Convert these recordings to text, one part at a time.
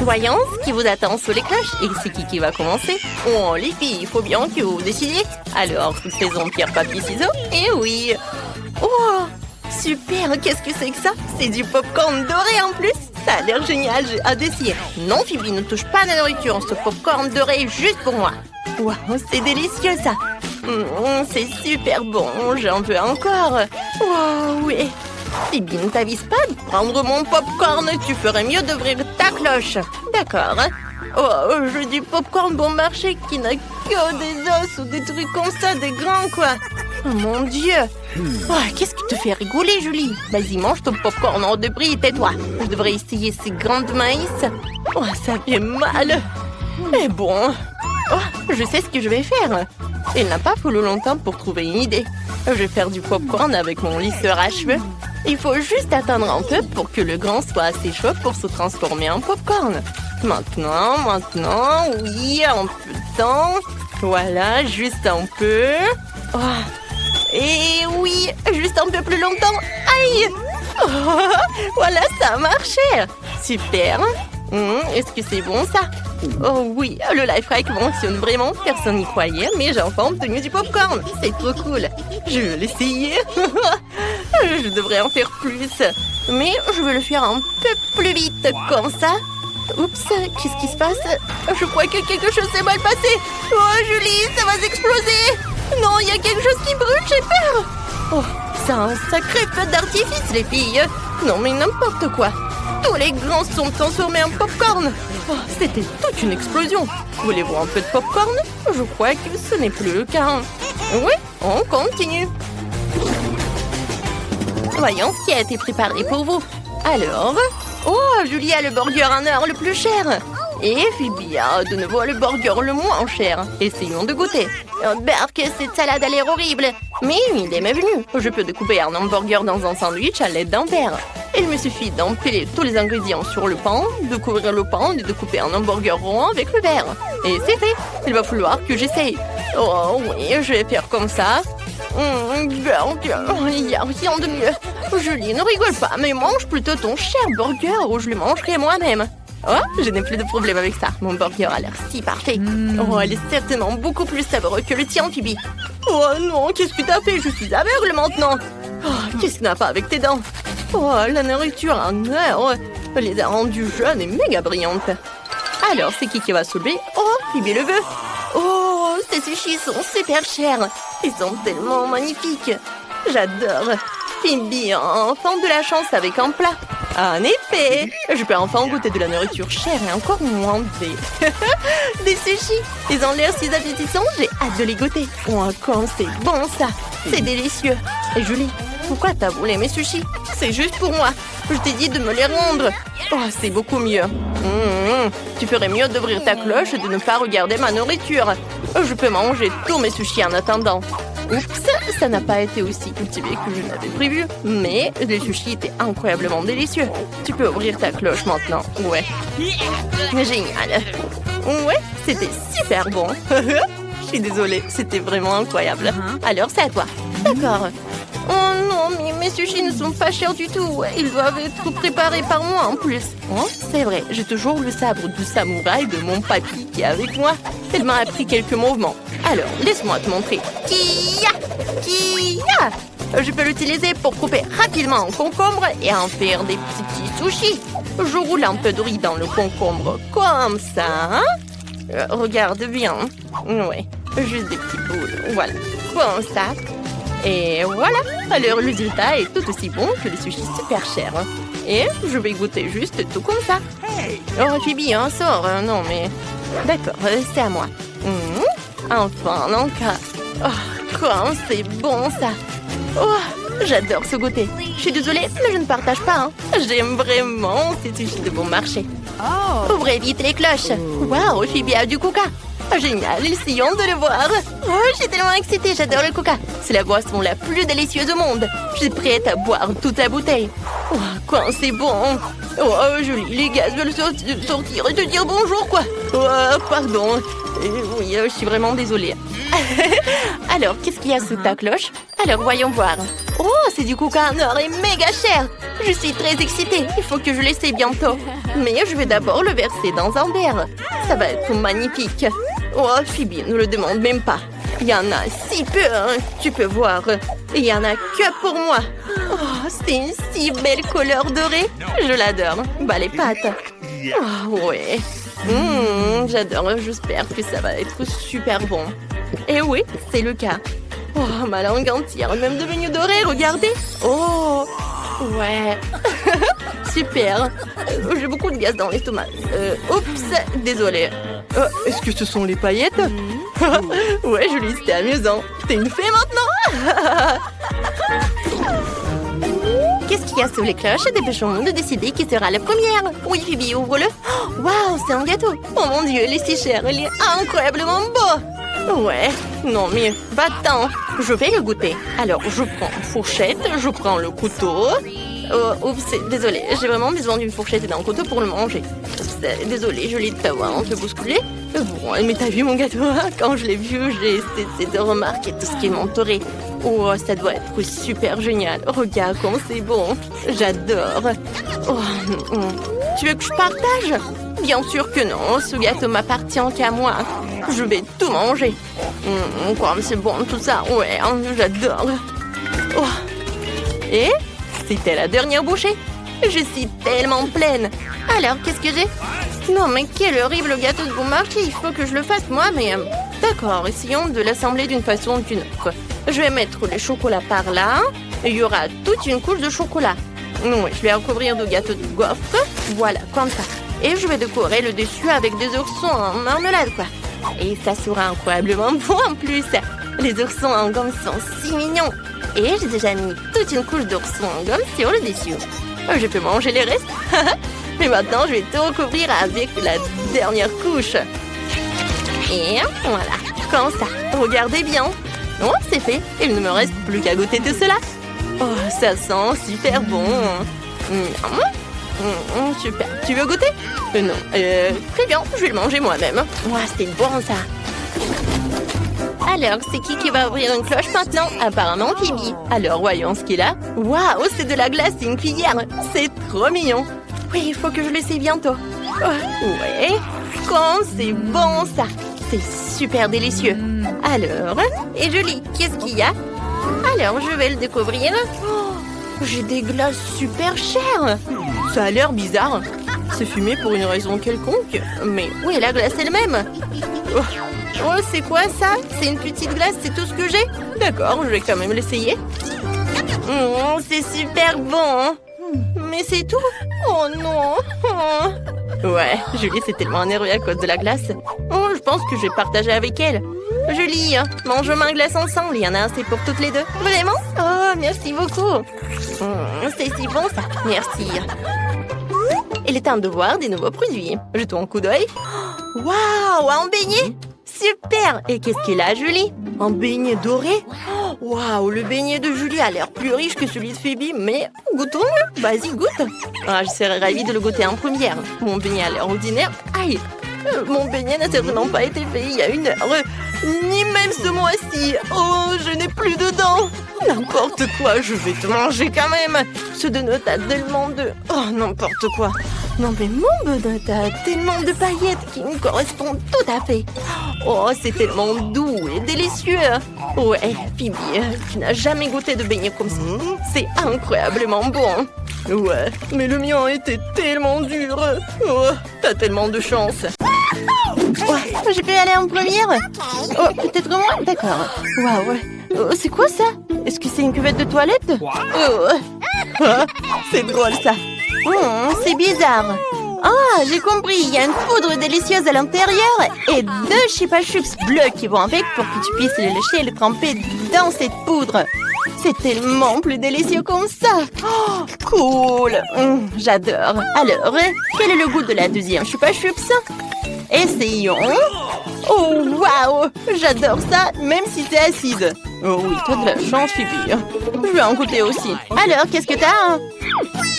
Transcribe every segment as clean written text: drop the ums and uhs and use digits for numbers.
Voyons ce qui vous attend sous les cloches. Et c'est qui va commencer? Oh, les filles, il faut bien que vous décidiez. Alors, faisons pierre, papier, ciseaux. Et oui. Oh, super, qu'est-ce que c'est que ça? C'est du popcorn doré en plus. Ça a l'air génial, j'ai hâte d'essayer. Non, Phoebe, ne touche pas à la nourriture. Ce popcorn doré est juste pour moi. Waouh, c'est délicieux ça. C'est super bon, j'en veux encore. Wow, oui. Phoebe, ne t'avise pas de prendre mon popcorn. Tu ferais mieux d'ouvrir ta cloche. D'accord. Oh, je dis popcorn bon marché qui n'a que des os ou des trucs comme ça, des grands quoi. Oh mon Dieu. Oh, qu'est-ce qui te fait rigoler, Julie? Vas-y, mange ton popcorn en débris et tais-toi. Je devrais essayer ces grains de maïs. Oh, ça fait mal. Mais bon. Oh, je sais ce que je vais faire. Il n'a pas fallu longtemps pour trouver une idée. Je vais faire du popcorn avec mon lisseur à cheveux. Il faut juste attendre un peu pour que le grain soit assez chaud pour se transformer en popcorn. Maintenant, oui, un peu de temps. Voilà, juste un peu. Oh. Et oui, juste un peu plus longtemps. Aïe! Oh, voilà, ça a marché. Super. Est-ce que c'est bon ça? Oh oui, le lifehack fonctionne vraiment. Personne n'y croyait, mais j'ai enfin obtenu du popcorn. C'est trop cool. Je vais l'essayer. Je devrais en faire plus. Mais je vais le faire un peu plus vite, comme ça. Oups, qu'est-ce qui se passe? Je crois que quelque chose s'est mal passé. Oh Julie, ça va exploser. Non, il y a quelque chose qui brûle, j'ai peur. Oh, c'est un sacré feu d'artifice, les filles. Non, mais n'importe quoi. Tous les grains sont transformés en popcorn. Oh, c'était toute une explosion. Voulez-vous un peu de popcorn? Je crois que ce n'est plus le cas. Oui, on continue. Voyons ce qui a été préparé pour vous. Alors, oh, Julie a le burger en or le plus cher. Et Phoebe a de nouveau le burger le moins cher. Essayons de goûter. Oh, Berk, cette salade a l'air horrible. Mais il est venu. Je peux découper un hamburger dans un sandwich à l'aide d'un verre. Il me suffit d'empiler tous les ingrédients sur le pain, de couvrir le pain et de couper un hamburger rond avec le verre. Et c'est fait. Il va falloir que j'essaye. Oh oui, je vais faire comme ça. Burger, il n'y a rien de mieux. Julie, ne rigole pas, mais mange plutôt ton cher burger ou je le mangerai moi-même. Oh, je n'ai plus de problème avec ça. Mon burger a l'air si parfait. Oh, elle est certainement beaucoup plus savoureuse que le tien, Phoebe. Oh non, qu'est-ce que t'as fait? Je suis aveugle maintenant. Oh, qu'est-ce que tu n'as pas avec tes dents? Oh, la nourriture en or les a rendues jeunes et méga brillantes. Alors, c'est qui va soulever? Oh, Phoebe le veut. Oh, ces sushis sont super chers. Ils sont tellement magnifiques. J'adore. Phoebe a enfin de la chance avec un plat. En effet, je peux enfin goûter de la nourriture chère et encore moins des sushis. Ils ont l'air si appétissants, j'ai hâte de les goûter. Oh, quand c'est bon ça. C'est délicieux. Et Julie, pourquoi t'as volé mes sushis? C'est juste pour moi. Je t'ai dit de me les rendre. Oh, c'est beaucoup mieux. Tu ferais mieux d'ouvrir ta cloche et de ne pas regarder ma nourriture. Je peux manger tous mes sushis en attendant. Oups, ça n'a pas été aussi cultivé que je n'avais prévu. Mais les sushis étaient incroyablement délicieux. Tu peux ouvrir ta cloche maintenant. Ouais. Génial. Ouais, c'était super bon. Je suis désolée, c'était vraiment incroyable. Alors, c'est à toi. D'accord. Oh non, mais mes sushis ne sont pas chers du tout. Ils doivent être préparés par moi en plus. Oh, c'est vrai, j'ai toujours le sabre du samouraï de mon papy qui est avec moi. Il m'a appris quelques mouvements. Alors, laisse-moi te montrer. Kia! Je peux l'utiliser pour couper rapidement un concombre et en faire des petits sushis. Je roule un peu de riz dans le concombre comme ça. Regarde bien. Ouais, juste des petits boules. Voilà, comme ça. Et voilà, le résultat est tout aussi bon que les sushis super chers. Et je vais goûter juste tout comme ça. Oh, Phoebe, un sort. Non, mais... D'accord, c'est à moi. Enfin, Lanka. Oh, quand c'est bon, ça. Oh, j'adore ce goûter. Je suis désolée, mais je ne partage pas. Hein. J'aime vraiment ces sushis de bon marché. Ouvrez vite les cloches. Waouh, Phoebe a du coca. Génial, essayons de le voir. Oh, je suis tellement excitée, j'adore le coca. C'est la boisson la plus délicieuse au monde. Je suis prête à boire toute la bouteille. Oh, quand c'est bon. Oh, Julie, les gars veulent sortir et te dire bonjour, quoi. Oh, pardon. Oui, je suis vraiment désolée. Alors, qu'est-ce qu'il y a sous ta cloche? Alors, voyons voir. Oh, c'est du coca en or et méga cher. Je suis très excitée. Il faut que je l'essaie bientôt. Mais je vais d'abord le verser dans un verre. Ça va être magnifique. Oh, Phoebe, ne le demande même pas. Il y en a si peu, hein, tu peux voir. Et il y en a que pour moi. Oh, c'est une si belle couleur dorée. Je l'adore. Bah, les pâtes. Oh, ouais. J'adore. J'espère que ça va être super bon. Et oui, c'est le cas. Oh, ma langue entière est même devenue dorée, regardez. Oh, ouais. Super. J'ai beaucoup de gaz dans l'estomac. Oups, désolée. Est-ce que ce sont les paillettes? Ouais, Julie, c'était amusant. T'es une fée maintenant. Qu'est-ce qu'il y a sous les cloches? Dépêchons-nous de décider qui sera la première. Oui, Phoebe, ouvre-le. Waouh, c'est un gâteau. Oh mon Dieu, il est si cher. Il est incroyablement beau. Ouais, non mais va-t'en. Je vais le goûter. Alors, je prends une fourchette, je prends le couteau. Oh, oups, désolée, j'ai vraiment besoin d'une fourchette et d'un couteau pour le manger. Oups, désolée, je l'ai de t'avoir un peu bousculé. Bon, mais t'as vu mon gâteau, hein? Quand je l'ai vu, j'ai essayé de remarquer tout ce qui m'entourait. Oh, ça doit être super génial. Regarde comme c'est bon. J'adore. Oh, tu veux que je partage? Bien sûr que non, ce gâteau m'appartient qu'à moi. Je vais tout manger. Comme c'est bon tout ça, ouais, j'adore. Oh. Et c'était la dernière bouchée. Je suis tellement pleine. Alors, qu'est-ce que j'ai? Non, mais quel horrible gâteau de bon marché. Il faut que je le fasse moi-même. D'accord, essayons de l'assembler d'une façon ou d'une autre. Je vais mettre le chocolat par là. Il y aura toute une couche de chocolat. Oui, je vais recouvrir de gâteau de gaufre. Voilà, comme ça. Et je vais décorer le dessus avec des oursons en marmelade, quoi. Et ça sera incroyablement bon en plus. Les oursons en gomme sont si mignons. Et j'ai déjà mis toute une couche d'oursons en gomme sur le dessus. Je peux manger les restes. Mais maintenant, je vais tout recouvrir avec la dernière couche. Et voilà, comme ça. Regardez bien. Oh, c'est fait. Il ne me reste plus qu'à goûter tout cela. Oh, ça sent super bon. Super. Tu veux goûter? Non. Très bien, je vais le manger moi-même. Ouah, c'était bon ça. Alors, c'est qui va ouvrir une cloche maintenant? Apparemment, Phoebe. Alors, voyons ce qu'il a. Waouh, c'est de la glace et une cuillère. C'est trop mignon. Oui, il faut que je l'essaie bientôt. Ouais, comme c'est bon ça. C'est super délicieux. Alors, et Julie, qu'est-ce qu'il y a? Alors, je vais le découvrir. Oh, j'ai des glaces super chères. Ça a l'air bizarre. C'est fumé pour une raison quelconque. Mais où est la glace elle-même? Oh, c'est quoi ça? C'est une petite glace, c'est tout ce que j'ai? D'accord, je vais quand même l'essayer. C'est super bon. Mais c'est tout? Oh non. Ouais, Julie, c'est tellement énervée à cause de la glace. Oh, je pense que je vais partager avec elle. Julie, mangeons un glace ensemble. Il y en a assez pour toutes les deux. Vraiment? Oh, merci beaucoup. C'est si bon ça. Merci. Il est temps de voir des nouveaux produits. Jetons un coup d'œil. Waouh, un beignet? Super! Et qu'est-ce qu'il a, Julie? Un beignet doré? Waouh, le beignet de Julie a l'air plus riche que celui de Phoebe, mais goûtons-le. Vas-y, goûte. Ah, je serais ravie de le goûter en première. Mon beignet a l'air ordinaire. Aïe! Mon beignet n'a certainement pas été fait il y a une heure. Ni même ce mois-ci. Oh, je n'ai plus de dents. N'importe quoi, je vais te manger quand même. Ce donut a tellement de... Oh, n'importe quoi. Non mais mon donut a tellement de paillettes qui me correspondent tout à fait. Oh, c'est tellement doux et délicieux. Ouais, Phoebe, tu n'as jamais goûté de beignet comme ça. C'est incroyablement bon. Ouais, mais le mien était tellement dur. Oh, t'as tellement de chance. Ouais, je peux aller en première? Oh, peut-être moi? D'accord. Waouh, oh, c'est quoi ça? Est-ce que c'est une cuvette de toilette? Oh, c'est drôle ça. C'est bizarre. Ah, j'ai compris. Il y a une poudre délicieuse à l'intérieur et 2 Chupa Chups bleus qui vont avec pour que tu puisses les lécher et les tremper dans cette poudre. C'est tellement plus délicieux comme ça. Oh, cool. J'adore. Alors, quel est le goût de la deuxième Chupa Chups? Essayons. Oh, waouh! J'adore ça, même si c'est acide. Oh oui, t'as de la chance, Phoebe. Je vais en goûter aussi. Alors, qu'est-ce que t'as?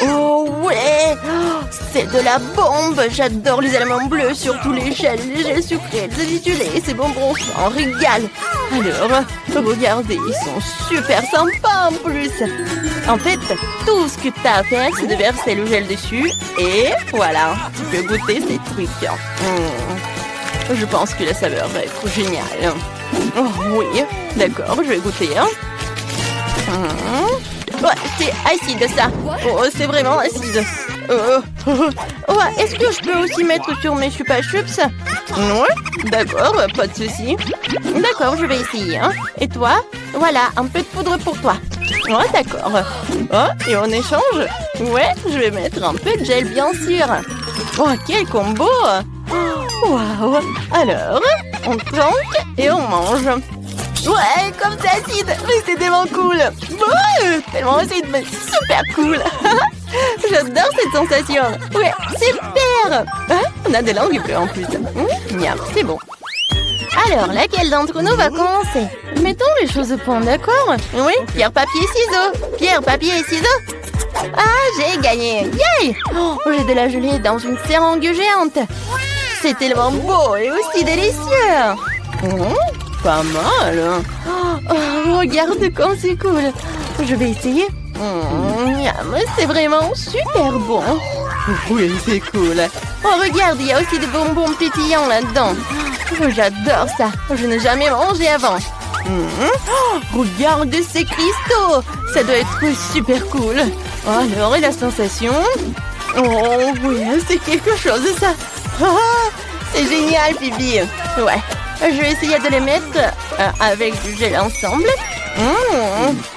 Oh ouais! C'est de la bombe! J'adore les aliments bleus, surtout les gels sucrés, les acidulés, ces bonbons, ça en régale. Alors, regardez, ils sont super sympas en plus. En fait, tout ce que t'as à faire, c'est de verser le gel dessus et voilà, tu peux goûter ces trucs. Je pense que la saveur va être géniale. Oh oui, d'accord, je vais goûter. Ouais, c'est acide ça. Oh, c'est vraiment acide. Ouais, est-ce que je peux aussi mettre sur mes chupa chups? Ouais, d'accord, pas de souci. D'accord, je vais essayer. Et toi? Voilà, un peu de poudre pour toi. Ouais, d'accord. Oh, et en échange? Ouais, je vais mettre un peu de gel, bien sûr. Oh, quel combo! Waouh! Alors, on tanque et on mange. Ouais, comme c'est acide, mais c'est tellement cool. Ouais, tellement acide, mais super cool. J'adore cette sensation. Ouais, super. On a des langues bleues en plus. Miam, c'est bon. Alors, laquelle d'entre nous va commencer? Mettons les choses au point, d'accord? Oui, pierre, papier, ciseaux. Pierre, papier et ciseaux. Ah, j'ai gagné. Yay! Oh, j'ai de la gelée dans une seringue géante. C'est tellement beau et aussi délicieux. Pas mal. Oh, regarde comme c'est cool. Je vais essayer. C'est vraiment super bon. Oui, c'est cool. Oh, regarde, il y a aussi des bonbons pétillants là-dedans. Oh, j'adore ça. Je n'ai jamais mangé avant. Regarde ces cristaux. Ça doit être super cool. Alors, et la sensation? Oh, oui, c'est quelque chose, ça. C'est génial, Phoebe. Ouais. Je vais essayer de les mettre avec du gel ensemble.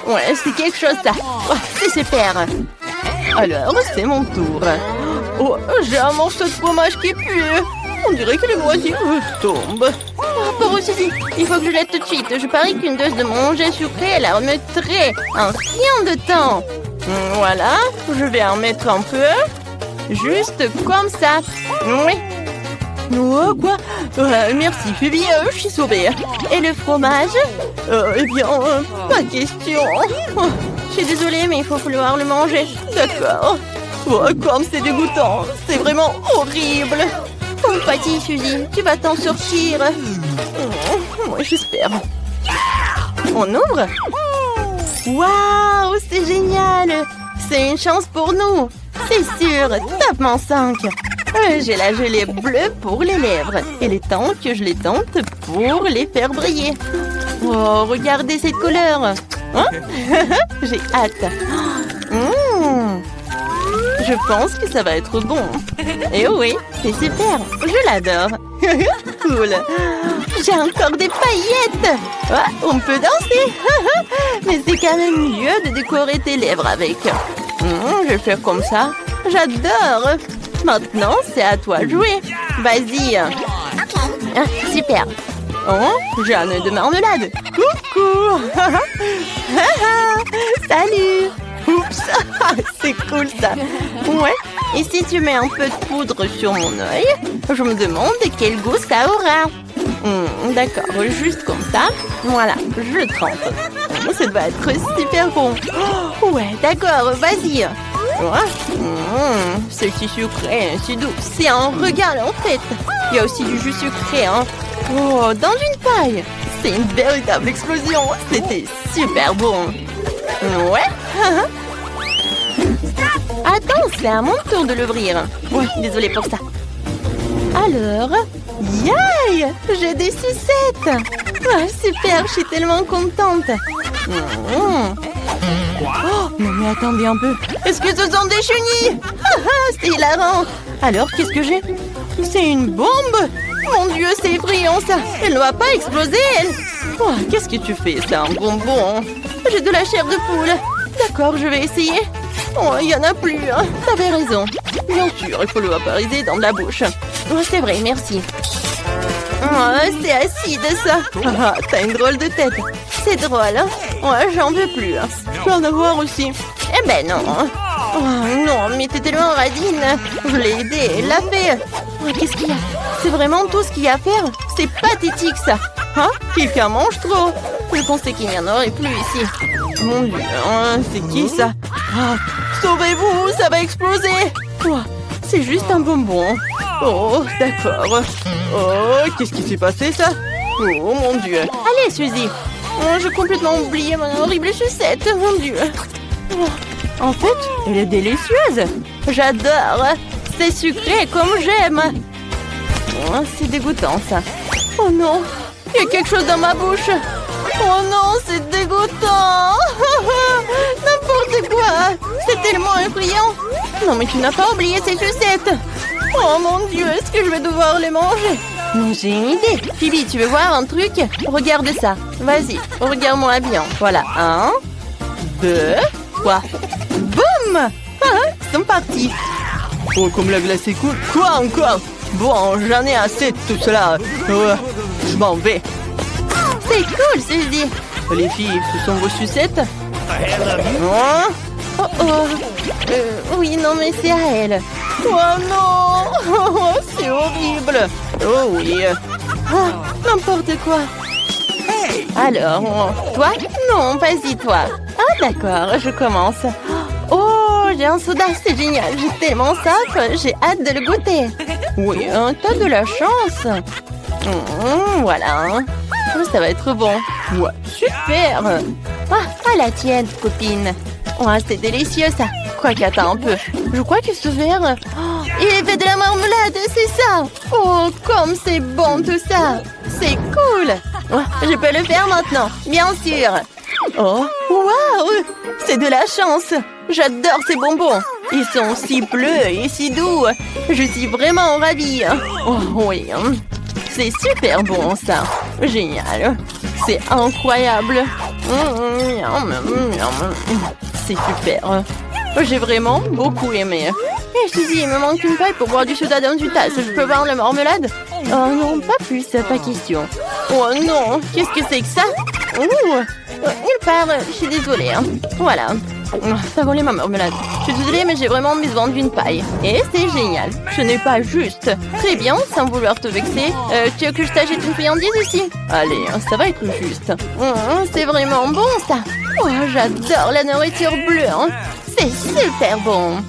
Ouais, c'est quelque chose, ça. Oh, c'est super. Alors, c'est mon tour. Oh, j'ai un morceau de fromage qui pue. On dirait que les moitiés tombent. Pour aussi, il faut que je l'aide tout de suite. Je parie qu'une dose de mon gel sucré, elle la remettrait en rien de temps. Voilà, je vais en mettre un peu. Juste comme ça. Oui. Oh, quoi? Merci, Phoebe, je suis sauvée. Et le fromage? Eh bien, pas question. Oh, je suis désolée, mais il faut falloir le manger. D'accord. Oh, comme c'est dégoûtant. C'est vraiment horrible. Compatie, Suzy, tu vas t'en sortir. Moi, j'espère. On ouvre? Waouh, c'est génial. C'est une chance pour nous. C'est sûr, top 5. J'ai la gelée bleue pour les lèvres. Et il est temps que je les tente pour les faire briller. Oh, regardez cette couleur. J'ai hâte. Je pense que ça va être bon. Et oui, c'est super. Je l'adore. Cool. J'ai encore des paillettes. On peut danser. Mais c'est quand même mieux de décorer tes lèvres avec. Je vais faire comme ça. J'adore. Maintenant, c'est à toi de jouer. Vas-y. Super. Oh, j'ai un œuf de marmelade. Coucou. Salut. Oups. C'est cool ça. Ouais. Et si tu mets un peu de poudre sur mon œil, je me demande quel goût ça aura. D'accord, juste comme ça. Voilà, je le trempe. Ça doit être super bon. Ouais, d'accord, vas-y. C'est si sucré, si doux. C'est un régal en fait. Il y a aussi du jus sucré, hein. Oh, dans une paille. C'est une véritable explosion. C'était super bon. Ouais. Attends, c'est à mon tour de l'ouvrir. Ouais, désolée pour ça. Alors, yay! J'ai des sucettes. Super, je suis tellement contente. Oh, mais attendez un peu. Est-ce que ce sont des chenilles? C'est hilarant. Alors, qu'est-ce que j'ai? C'est une bombe. Mon Dieu, c'est effrayant ça. Elle ne va pas exploser, elle. Oh, qu'est-ce que tu fais? C'est un bonbon. J'ai de la chair de poule. D'accord, je vais essayer. Oh, il n'y en a plus. Hein. T'avais raison. Bien sûr, il faut le vaporiser dans la bouche. Oh, c'est vrai, merci. Oh, c'est acide ça. T'as une drôle de tête. C'est drôle, hein? Ouais, j'en veux plus. Je peux en avoir aussi. Eh ben non. Oh non, mais t'es tellement radine. Je l'ai aidé, elle l'a fait. Oh, qu'est-ce qu'il y a? C'est vraiment tout ce qu'il y a à faire? C'est pathétique, ça. Hein? Quelqu'un mange trop. Je pensais qu'il n'y en aurait plus ici. Mon Dieu, hein, c'est qui ça? Ah, sauvez-vous, ça va exploser. Oh, c'est juste un bonbon. Oh, d'accord. Oh, qu'est-ce qui s'est passé, ça? Oh, mon Dieu. Allez, Suzy. Oh, j'ai complètement oublié mon horrible sucette, mon Dieu. Oh, en fait, elle est délicieuse. J'adore. C'est sucré comme j'aime. Oh, c'est dégoûtant, ça. Oh non, il y a quelque chose dans ma bouche. Oh non, c'est dégoûtant. N'importe quoi. C'est tellement effrayant. Non, mais tu n'as pas oublié ces sucettes. Oh mon Dieu, est-ce que je vais devoir les manger? Non, j'ai une idée. Phoebe, tu veux voir un truc? Regarde ça. Vas-y, regarde-moi bien. Voilà, 1, 2, 3. Boum! Ah, ils sont partis. Oh, comme la glace est cool. Quoi encore? Bon, j'en ai assez de tout cela. Je m'en vais. C'est cool, Suzy. Les filles, ce sont vos sucettes? Hein? Oh oh. Oui, non, mais c'est à elle. Oh non. Oh, c'est horrible. Oh oui. Oh, n'importe quoi. Alors, toi? Non, vas-y, toi. Ah, d'accord, je commence. Oh, j'ai un soda, c'est génial. J'ai tellement soif, j'ai hâte de le goûter. Oui, t'as de la chance. Voilà. Oh, ça va être bon. Ouais, super. Ah, la tienne, copine. Oh, c'est délicieux, ça. Quoi qu'attends un peu. Je crois que ce verre... Oh, il est fait de la marmelade, c'est ça. Oh, comme c'est bon tout ça. C'est cool. Oh, je peux le faire maintenant, bien sûr. Oh, waouh. C'est de la chance. J'adore ces bonbons. Ils sont si bleus et si doux. Je suis vraiment ravie. Oh, oui. C'est super bon, ça. Génial. C'est incroyable. C'est super. J'ai vraiment beaucoup aimé. Hé, Suzy, il me manque une paille pour boire du soda dans une tasse. Je peux boire la marmelade? Oh non, pas plus, pas question. Oh non, qu'est-ce que c'est que ça? Il part. Je suis désolée. Voilà. T'as volé ma marmelade. Je suis désolée, mais j'ai vraiment besoin d'une paille. Et c'est génial. Ce n'est pas juste. Très bien, sans vouloir te vexer. Tu veux que je t'achète une friandise ici? Allez, ça va être juste. C'est vraiment bon, ça. Oh, j'adore la nourriture bleue. C'est super bon.